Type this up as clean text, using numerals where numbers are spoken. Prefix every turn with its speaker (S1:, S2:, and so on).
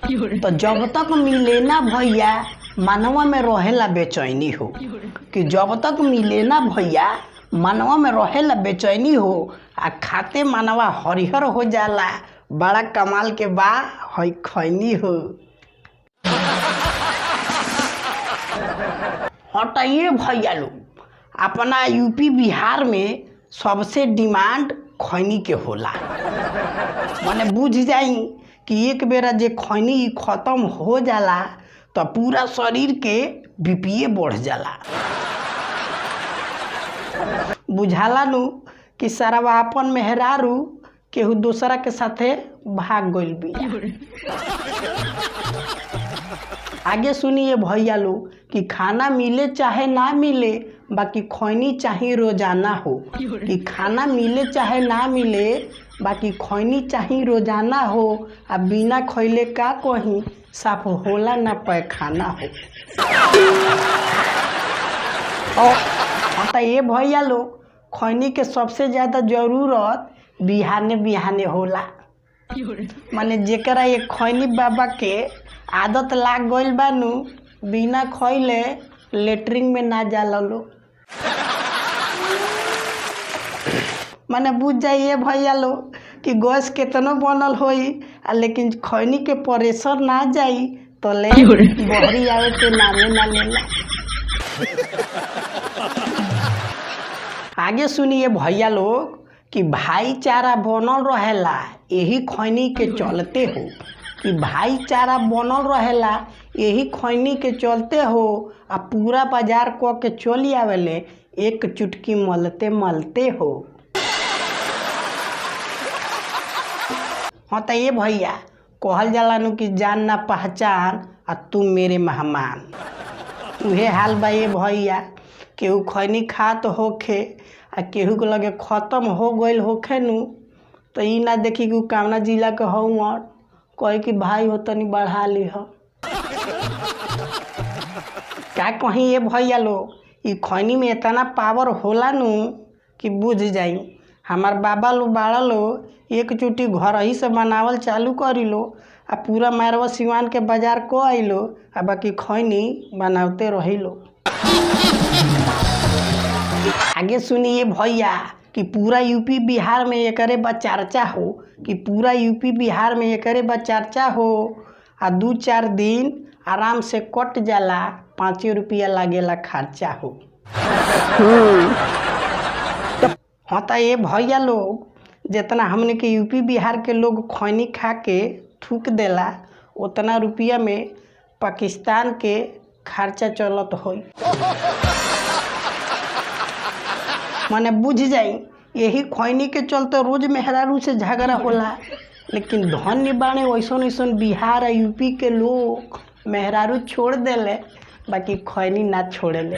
S1: तो जब तक मिले ना भैया मनवा में रहेला बेचैनी हो, कि जब तक मिले ना भैया मनवा में रहेला बेचैनी हो, आ खाते मनवा हरिहर हो जाला। बड़ा कमाल के बा हई खैनी हो। हटाइए भैया लोग, अपना यूपी बिहार में सबसे डिमांड खैनी के होला। माने बुझ जाई कि एक बेरा जे खैनी खत्म हो जाला तो पूरा शरीर के बीपीए बढ़ जाला। बुझाला नु कि सारा अपन मेहरारू केहू दूसरा के साथे भाग गइल बिया। आगे सुनिए भैया लोग कि खाना मिले चाहे ना मिले, बाकी खैनी चाहिए रोजाना हो। कि खाना मिले चाहे ना मिले, बाकी खैनी चाहिए रोजाना हो। आ बिना खैले का कहीं साफ होला ना पैखाना हो। तो ये भैया लोग खैनी के सबसे ज़्यादा ज़रूरत बिहाने बिहाने होला। माने जेकरा ये खैनी बाबा के आदत लाग गइल बानू, बिना खैले लेटरिन में ना जाला लो। माने बुझ जाइए भैया लोग कि गैस केतनो बनल होई, लेकिन खैनी के प्रेशर ना जाई तो ले बहरी आवे के नामे ना लेला। आगे सुनिए भैया लोग कि भाईचारा बनल रहेला यही खैनी के चलते हो। कि भाईचारा बनल रहेला यही खैनी के चलते हो। आ पूरा बाजार को के चली आवेले एक चुटकी मलते मलते हो। हाँ तो ये भैया कहल जाला नु कि जान ना पहचान आ तुम मेरे मेहमान। उहे हाल बा ये भैया, केहू खैनी खात होखे आ केहू के लगे खत्म हो गइल होखे नु, तो ई ना देखी कि कामना जिला के हूँ कहे कि भाई हो तनी बढ़ा ली हो। क्या कहीं ये भैया लोग, ई खैनी में इतना पावर होला नु कि बुझ जाई। हमार बाबा लो बाड़ा लो एक चुटी घर ही से बनावल चालू करी लो, आ पूरा मारवा सिवान के बाजार को आइलो, आ बाकी खैनी बनावते रही लो। आगे सुनिए भैया कि पूरा यूपी बिहार में एकरे बा चर्चा हो। कि पूरा यूपी बिहार में एकरे बा चर्चा हो। आ 2-4 दिन आराम से कट जाला, 5 रुपया लागेला खर्चा हो। हाँ तो ये भैया लोग जितना हमने के यूपी बिहार के लोग खैनी खा के थूक देला, उतना रुपया में पाकिस्तान के खर्चा चलत होई। माने बुझ जाई यही खैनी के चलते रोज मेहरारू से झगड़ा होला। लेकिन धन्य बाणे वैसन वैसन बिहार आ यूपी के लोग मेहरारू छोड़ देले, बाकी खैनी ना छोड़ेले।